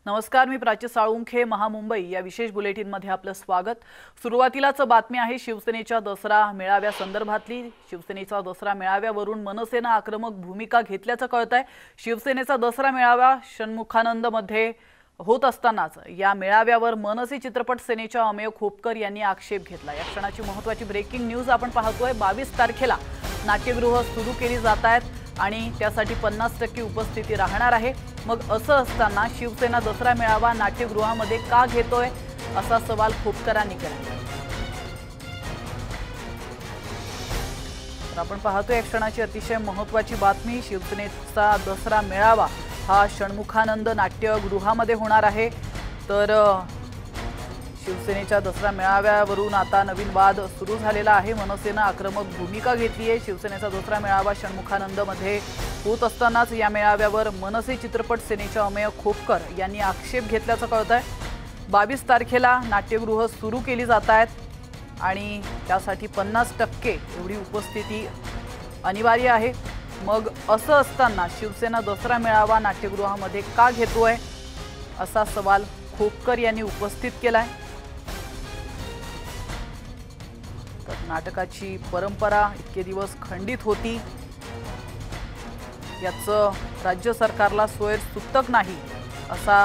नमस्कार, मी प्राची साळुंखे. महामुंबई या विशेष बुलेटिनमध्ये आपलं स्वागत. सुरुवातीलाच बातमी आहे शिवसेनेच्या दसरा मेळाव्या संदर्भातली. शिवसेनेचा दसरा मेळाव्यावरून मनसेने आक्रमक भूमिका घेतल्याचं कळतंय. शिवसेनेचा दसरा मेळावा षण्मुखानंद मध्ये होत असतानाच या मेळाव्यावर मनसे चित्रपट सेनेच्या अमेय खोपकर यांनी आक्षेप घेतला. या क्षणाची महत्त्वाची ब्रेकिंग न्यूज आपण पाहतोय. 22 तारखेला नाट्यगृह सुरू केली जात आहेत आणि त्यासाठी 50% उपस्थिती राहणार आहे. मग असं असताना शिवसेना दसरा मेळावा नाट्यगृहामध्ये का घेतोय असा सवाल खोपकरांनी केला. तर आपण पाहतोय एक क्षणाची अतिशय महत्त्वाची बातमी. शिवसेनेचा दसरा मेळावा हा षण्मुखानंद नाट्यगृहामध्ये होणार आहे. तर शिवसेनेच्या दसरा मेळाव्यावरून आता नवीन वाद सुरू झालेला आहे. मनसेने आक्रमक भूमिका घेतली आहे. शिवसेनेचा दसरा मेळावा षण्मुखानंद मध्ये होत असतानाच या मेळाव्यावर मनसे चित्रपट सेनेच्या अमेय खोपकर यांनी आक्षेप घेतल्याचं कळतंय. 22 तारखेला नाट्यगृह सुरू केली जात आहेत आणि त्यासाठी 50% एवढी उपस्थिती अनिवार्य आहे. मग असं असताना शिवसेना दसरा मेळावा नाट्यगृहामध्ये का घेतोय असा सवाल खोपकर यांनी उपस्थित केलाय. नाटकाची परंपरा इतके दिवस खंडित होती, याचं राज्य सरकारला सोयर सुतक नाही असा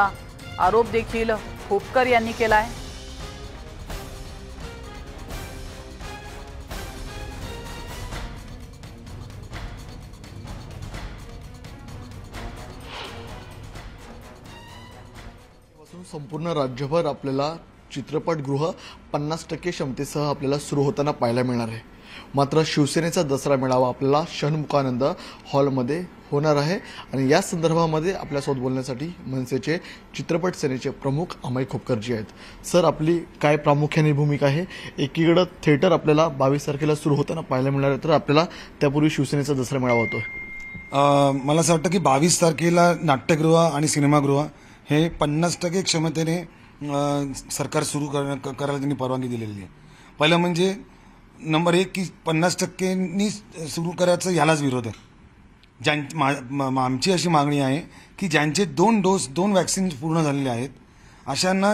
आरोप देखील खोपकर यांनी केलाय. संपूर्ण राज्यभर आपल्याला चित्रपटगृह 50% क्षमतेसह आपल्याला सुरू होताना पाहायला मिळणार आहे. मात्र शिवसेनेचा दसरा मेळावा आपल्याला षण्मुखानंद हॉलमध्ये होणार आहे आणि या संदर्भामध्ये आपल्यासोबत बोलण्यासाठी मनसेचे चित्रपट सेनेचे प्रमुख अमेय खोपकरजी आहेत. सर, आपली काय प्रामुख्याने भूमिका आहे? एकीकडे थिएटर आपल्याला 22 तारखेला सुरू होताना पाहायला मिळणार आहे, तर आपल्याला त्यापूर्वी शिवसेनेचा दसरा मेळावा होतोय. मला असं वाटतं की 22 तारखेला नाट्यगृह आणि सिनेमागृह हे 50% क्षमतेने सरकार सुरू करायला त्यांनी परवानगी दिलेली आहे. पहिलं म्हणजे नंबर 1 की 50%नी सुरू करायचं ह्यालाच विरोध आहे. आमची अशी मागणी आहे की ज्यांचे 2 वॅक्सिन पूर्ण झालेले आहेत अशांना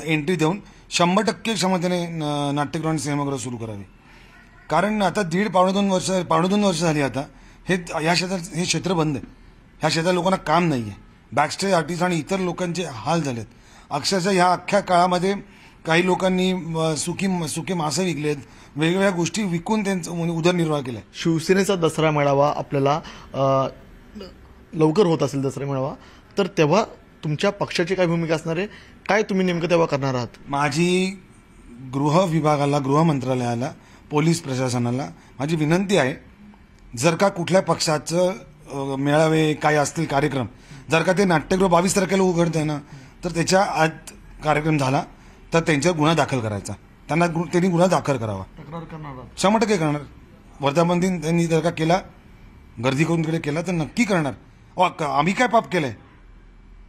एंट्री देऊन 100% क्षमतेने नाट्यगृह आणि सिनेमागृह सुरू करावे. कारण आता पावणे दोन वर्ष झाली आता ह्या क्षेत्रात हे क्षेत्र बंद आहे. ह्या क्षेत्रात लोकांना काम नाही आहे. बॅकस्टेज आर्टिस्ट आणि इतर लोकांचे हाल झालेत. अक्षरशः ह्या अख्ख्या काळामध्ये काही लोकांनी सुके मासे विकलेत, वेगवेगळ्या गोष्टी विकून त्यांचा उदरनिर्वाह केला. शिवसेनेचा दसरा मेळावा आपल्याला लवकर होत असेल दसरा मेळावा, तर तेव्हा तुमच्या पक्षाची काय भूमिका असणार आहे? काय तुम्ही नेमकं तेव्हा करणार आहात? माझी गृह विभागाला, गृह मंत्रालयाला, पोलीस प्रशासनाला माझी विनंती आहे, जर का कुठल्या पक्षाचं मेळावे काय असतील कार्यक्रम, जर का ते नाट्यगृह 22 तारखेला उघडत आहे ना, तर त्याच्या आत कार्यक्रम झाला तर त्यांच्यावर गुन्हा दाखल करायचा. त्यांनी गुन्हा दाखल करावा. 100% करणार. वर्धापन दिन त्यांनी जर का केला, गर्दी करून तिकडे केला तर नक्की करणार. आम्ही काय पाप केलंय?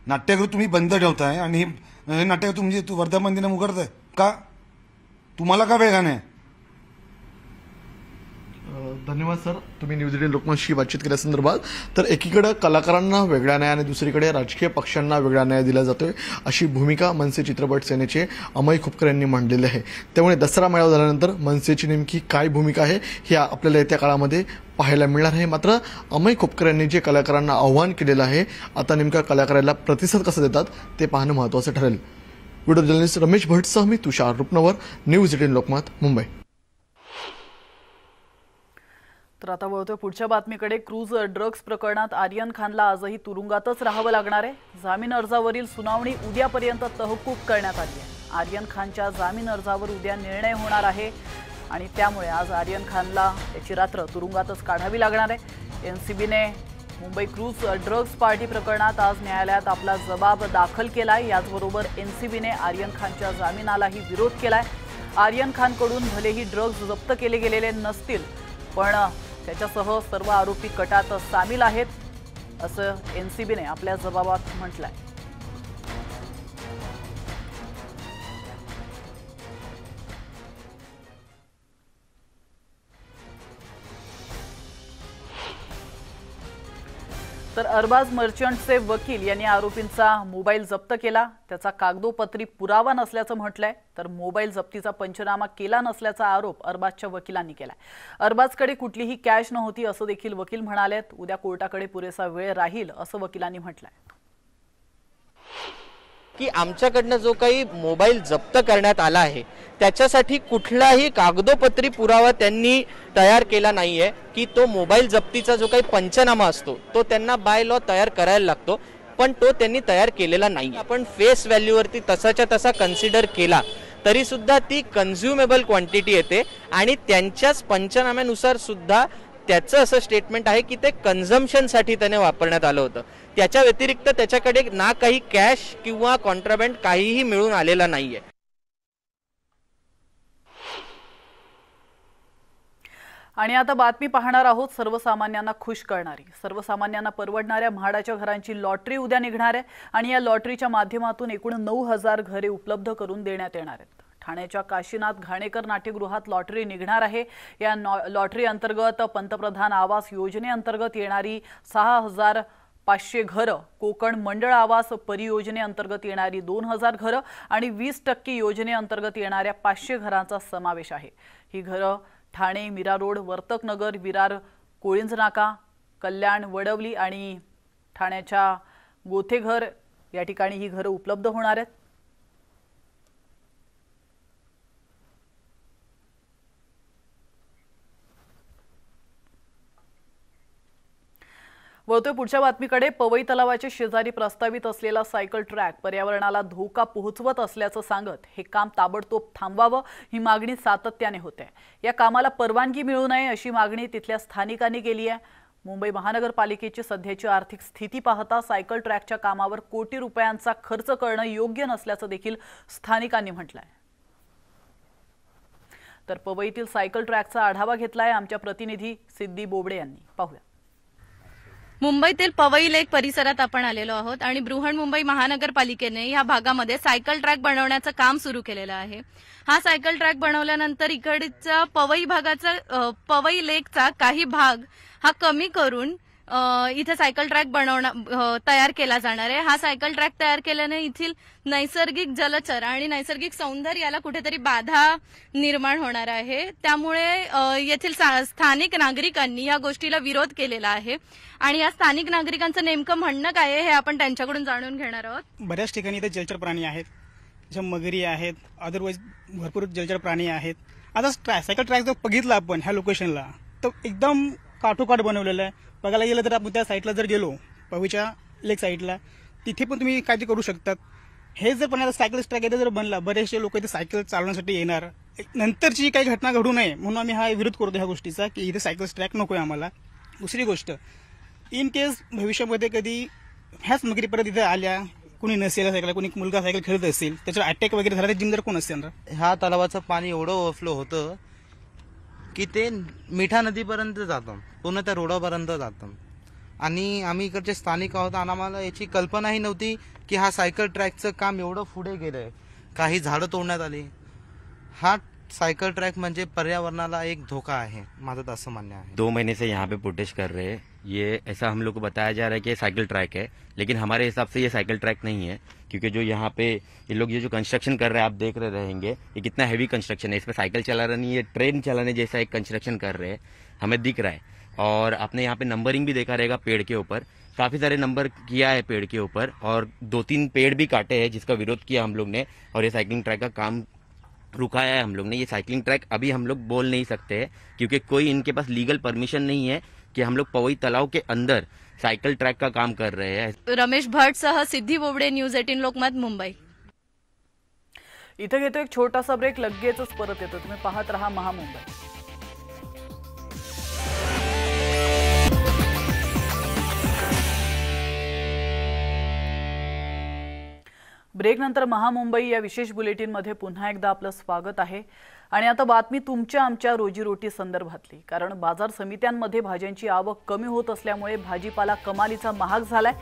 नाट्यगृह तुम्ही बंद ठेवताय आणि हे नाट्यगृह म्हणजे वर्धापन दिन उघडताय का? तुम्हाला का वेगा नाही? धन्यवाद सर, तुम्ही न्यूज 18 लोकमतशी बातचीत केल्यासंदर्भात. तर एकीकडे कलाकारांना वेगळा न्याय आणि दुसरीकडे राजकीय पक्षांना वेगळा न्याय दिला जातोय अशी भूमिका मनसे चित्रपट सेनेचे अमेय खोपकर यांनी मांडलेली आहे. त्यामुळे दसरा मेळावा झाल्यानंतर मनसेची नेमकी काय भूमिका आहे हे आपल्याला येत्या काळामध्ये पाहायला मिळणार आहे. मात्र अमेय खोपकर यांनी जे कलाकारांना आव्हान केलेलं आहे, आता नेमका कलाकाराला प्रतिसाद कसा देतात ते पाहणं महत्त्वाचं ठरेल. व्हिडिओ जर्नलिस्ट रमेश भट्टसह मी तुषार रुपनवर, न्यूज 18 लोकमत, मुंबई. तर आता वळतोय पुढच्या बातमीकडे. क्रूज ड्रग्ज प्रकरणात आर्यन खानला आजही तुरुंगातच राहावं लागणार आहे. जामीन अर्जावरील सुनावणी उद्यापर्यंत तहकूब करण्यात आली आहे. आर्यन खानच्या जामीन अर्जावर उद्या निर्णय होणार आहे आणि त्यामुळे आज आर्यन खानला त्याची रात्र तुरुंगातच काढावी लागणार आहे. एनसीबीने मुंबई क्रूज ड्रग्ज पार्टी प्रकरणात आज न्यायालयात आपला जबाब दाखल केलाय. याचबरोबर एनसीबीने आर्यन खानच्या जामिनालाही विरोध केलाय. आर्यन खानकडून भलेही ड्रग्ज जप्त केले गेलेले नसतील, पण त्याच्यासह सर्व आरोपी कटात सामील आहेत असं एनसीबीने आपल्या जबाबात म्हटलंय. तर अरबाज मर्चंटचे वकील यांनी आरोपींचा मोबाईल जप्त केला। त्याचा कागदोपत्री पुरावा नसल्याचं म्हटलंय, तर मोबाईल जप्तीचा पंचनामा केला नसल्याचा आरोप अरबाजच्या वकिलांनी केलाय। अरबाजकडे कुठलीही कॅश नव्हती असं देखील वकील म्हणालेत। उद्या कोर्टाकडे पुरेसा वेळ राहील असं वकिलांनी म्हटलंय। की आमच्याकडनं जो काही मोबाईल जप्त करण्यात आला आहे त्याच्यासाठी कुठलाही कागदोपत्री पुरावा त्यांनी तयार केला नाहीये की तो मोबाईल जप्तीचा जो काही पंचनामा असतो तो त्यांना बाय लॉ तयार करायला लागतो, पण तो त्यांनी तयार केलेला नाही। आपण फेस व्हॅल्यूवरती तसाच्या तसा कन्सिडर केला तरी सुद्धा ती कन्झ्युमेबल क्वांटिटी येते आणि त्यांच्याच पंचनाम्यानुसार सुद्धा त्याचं असं स्टेटमेंट आहे की ते कन्झम्पशनसाठी त्याने वापरण्यात आलं होतं। त्याच्या व्यतिरिक्त त्याच्याकडे ना काही कॅश किंवा कॉन्ट्राबँड काहीही मिळून आलेला नाहीये। आणि आता बातमी पाहणार आहोत सर्वसामान्यांना खुश करणारी। सर्वसामान्यांना परवडणाऱ्या म्हाडाच्या घरांची लॉटरी उद्या निघणार आहे आणि या लॉटरीच्या माध्यमातून एकूण 9,000 घरे उपलब्ध करून देण्यात येणार आहेत। ठाण्याच्या काशीनाथ घाणेकर नाट्यगृहात लॉटरी निघणार आहे। या लॉटरी अंतर्गत पंतप्रधान आवास योजनेअंतर्गत येणारी 6,500 घरं, कोकण मंडळ आवास परियोजनेअंतर्गत येणारी 2,000 घरं आणि 20% योजनेअंतर्गत येणाऱ्या 500 घरांचा समावेश आहे। ही घरं ठाणे, मीरा रोड, वर्तकनगर, विरार, कोळिंज नाका, कल्याण, वडवली आणि ठाण्याच्या गोथेघर या ठिकाणी ही घरं उपलब्ध होणार आहेत। वळतोय पुढच्या बातमीकडे। पवई तलावाच्या शेजारी प्रस्तावित असलेला सायकल ट्रॅक पर्यावरणाला धोका पोहोचवत असल्याचं सांगत हे काम ताबडतोब थांबवावं ही मागणी सातत्याने होते। या कामाला परवानगी मिळू नये अशी मागणी तिथल्या स्थानिकांनी केली आहे। मुंबई महानगरपालिकेची सध्याची आर्थिक स्थिती पाहता सायकल ट्रॅकच्या कामावर कोटी रुपयांचा खर्च करणं योग्य नसल्याचं देखील स्थानिकांनी म्हटलंय। तर पवईतील सायकल ट्रॅकचा आढावा घेतलाय आमच्या प्रतिनिधी सिद्धी बोबडे यांनी। पाहूया। मुंबईतील पवई लेक परिसरात आपण आलेलो आहोत आणि बृहन्मुंबई महानगरपालिकेने या भागामध्ये सायकल ट्रॅक बनवण्याचं काम सुरू केलेलं आहे। हा सायकल ट्रॅक बनवल्यानंतर इकडचा पवई भागाचा पवई लेकचा काही भाग हा कमी करून इथे सायकल ट्रॅक तयार केला जाणार आहे। हा सायकल ट्रॅक तयार केल्याने येथील नैसर्गिक जलचर आणि नैसर्गिक सौंदर्याला कुठेतरी बाधा निर्माण होणार आहे। त्यामुळे येथील स्थानिक नागरिकांनी या गोष्टीला विरोध केलेला आहे आणि या स्थानिक नागरिकांचं नेमकं म्हणणं काय आहे हे आपण त्यांच्याकडून जाणून घेणार आहोत। बऱ्याच ठिकाणी इथे जलचर प्राणी आहेत, जसे मगरी आहेत, अदरवाईज भरपूर जलचर प्राणी आहेत। आता सायकल ट्रॅक जर बघितला आपण ह्या लोकेशनला तर एकदम काठोकाठ बनवलेलं आहे। बघायला गेलं तर आपण त्या साईडला जर गेलो पवईच्या लेक साईडला तिथे पण तुम्ही काळजी करू शकतात। हे जर पण सायकल ट्रॅक इथे जर बनला बरेचसे लोक इथे सायकल चालवण्यासाठी येणार, नंतरची काही घटना घडू नये म्हणून आम्ही हा विरोध करतो ह्या गोष्टीचा की इथे सायकल ट्रॅक नको आहे आम्हाला। दुसरी गोष्ट, इन केस भविष्यामध्ये कधी ह्याच मगरी परत इथे आल्या, कुणी नसेल सायकल, कुणी मुलगा सायकल खेळत असेल, त्याच्यावर अटॅक वगैरे झाला तर जिंदर कोण असेल? ह्या तलावाचं पाणी एवढं ओव्हरफ्लो होतं की ते मिठा नदीपर्यंत जातं, पूर्ण त्या रोडापर्यंत जातं आणि आम्ही इकडचे स्थानिक आहोत आणि आम्हाला याची कल्पनाही नव्हती की हा सायकल ट्रॅकचं काम एवढं पुढे गेलंय। काही झाडं तोडण्यात आली। हा साइकिल ट्रैक म्हणजे पर्यावरणाला एक धोखा है, माझं असं मानना है। 2 महीने से यहाँ पे प्रोटेस्ट कर रहे हैं। ये ऐसा हम लोग को बताया जा रहा है कि ये साइकिल ट्रैक है, लेकिन हमारे हिसाब से ये साइकिल ट्रैक नहीं है, क्योंकि जो यहाँ पे ये लोग ये जो कंस्ट्रक्शन कर रहे हैं आप देख रहे रहेंगे ये कितना हैवी कंस्ट्रक्शन है। इसमें साइकिल चला रहा नहीं, ये ट्रेन चलाने जैसा एक कंस्ट्रक्शन कर रहे हैं, हमें दिख रहा है। और आपने यहाँ पे नंबरिंग भी देखा रहेगा पेड़ के ऊपर, काफ़ी सारे नंबर किया है पेड़ के ऊपर और 2-3 पेड़ भी काटे हैं जिसका विरोध किया हम लोग ने और ये साइकिलिंग ट्रैक का काम रुकाया है हम लोग ने। ये साइकिलिंग ट्रैक अभी हम लोग बोल नहीं सकते हैं क्योंकि कोई इनके पास लीगल परमिशन नहीं है कि हम लोग पवई तालाब के अंदर साइकिल ट्रैक का काम कर रहे हैं। रमेश भट्ट सह सिद्धी बोबडे, न्यूज 18 लोकमत, मुंबई। इथे घेतो एक छोटासा ब्रेक, लगेचच परत येतो। तुम्ही पाहत रहा महामुंबई। ब्रेक नंतर महामुंबई या विशेष बुलेटिन मध्ये पुन्हा एकदा आपलं स्वागत आहे। आणि आता बातमी तुमच्या आमच्या रोजीरोटी संदर्भातली, कारण बाजार समित्यांमध्ये भाज्यांची आवक कमी होत असल्यामुळे भाजीपाला कमालीचा महाग झालाय।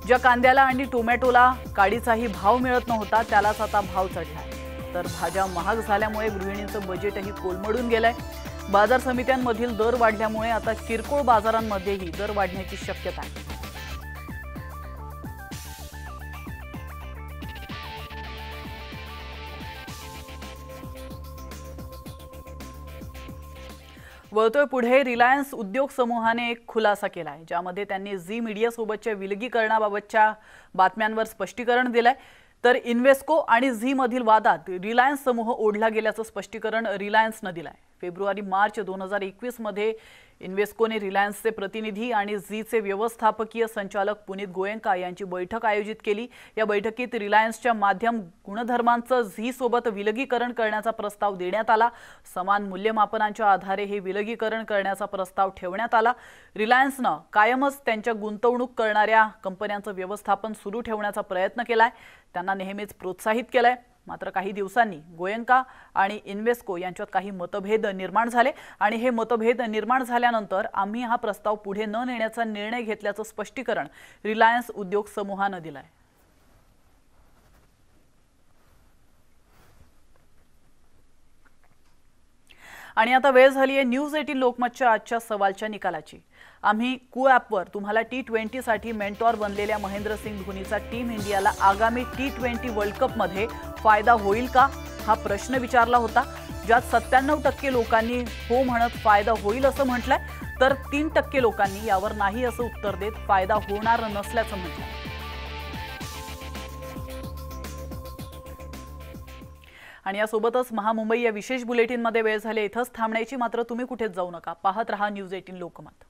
ज्या कांद्याला आणि टोमॅटोला काडीचाही भाव मिळत नव्हता त्यालाच आता भाव चढलाय। तर भाज्या महाग झाल्यामुळे गृहिणींचं बजेटही कोलमडून गेलंय। बाजार समित्यांमधील दर वाढल्यामुळे आता किरकोळ बाजारांमध्येही दर वाढण्याची शक्यता आहे। वळतोय पुढे रिलायन्स उद्योग समूहाने एक खुलासा केला आहे, ज्यामध्ये त्यांनी झी मीडिया सोबतच्या विलगीकरणाबाबतच्या बातम्यांवर स्पष्टीकरण दिलंय। तर इन्व्हेस्को आणि झी मधील वादात रिलायन्स समूह ओढला गेल्याचं स्पष्टीकरण रिलायन्सने दिलंय। फेब्रुवारी-मार्च 2021 मध्ये इन्व्हेस्कोने रिलायन्सचे प्रतिनिधी आणि झीचे व्यवस्थापकीय संचालक पुनीत गोयंका यांची बैठक आयोजित केली। या बैठकीत रिलायन्सच्या माध्यम गुणधर्मांचं झी सोबत विलगीकरण करण्याचा प्रस्ताव देण्यात आला। समान मूल्यमापनांच्या आधारे हे विलगीकरण करण्याचा प्रस्ताव ठेवण्यात आला। रिलायन्सने कायमच त्यांच्या गुंतवणूक करणाऱ्या कंपन्यांचं व्यवस्थापन सुरू ठेवण्याचा प्रयत्न केलाय, त्यांना नेहमीच प्रोत्साहित केलंय। मात्र काही दिवसांनी गोयंका आणि इन्व्हेस्को यांच्यात काही मतभेद निर्माण झाले आणि हे मतभेद निर्माण झाल्यानंतर आम्ही हा प्रस्ताव पुढे न नेण्याचा निर्णय घेतल्याचं स्पष्टीकरण रिलायन्स उद्योग समूहाने दिलंय। आणि आता वेळ झाली आहे न्यूज 18 लोकमतच्या आजच्या सवालच्या निकालाची। आम्ही कू ॲपवर तुम्हाला T20 साठी मेंटॉर बनलेल्या महेंद्रसिंग धोनीचा टीम इंडियाला आगामी T20 वर्ल्ड कप मध्ये फायदा होईल का हा प्रश्न विचारला होता, ज्यात 97% लोकांनी हो म्हणत फायदा होईल असं म्हटलंय, तर 3% लोकांनी यावर नाही असं उत्तर देत फायदा होणार नसल्याचं म्हटलंय। आणि यासोबतच महामुंबई या विशेष बुलेटिनमध्ये वेळ झाली इथंच थांबण्याची, मात्र तुम्ही कुठेच जाऊ नका, पाहत रहा न्यूज 18 लोकमत।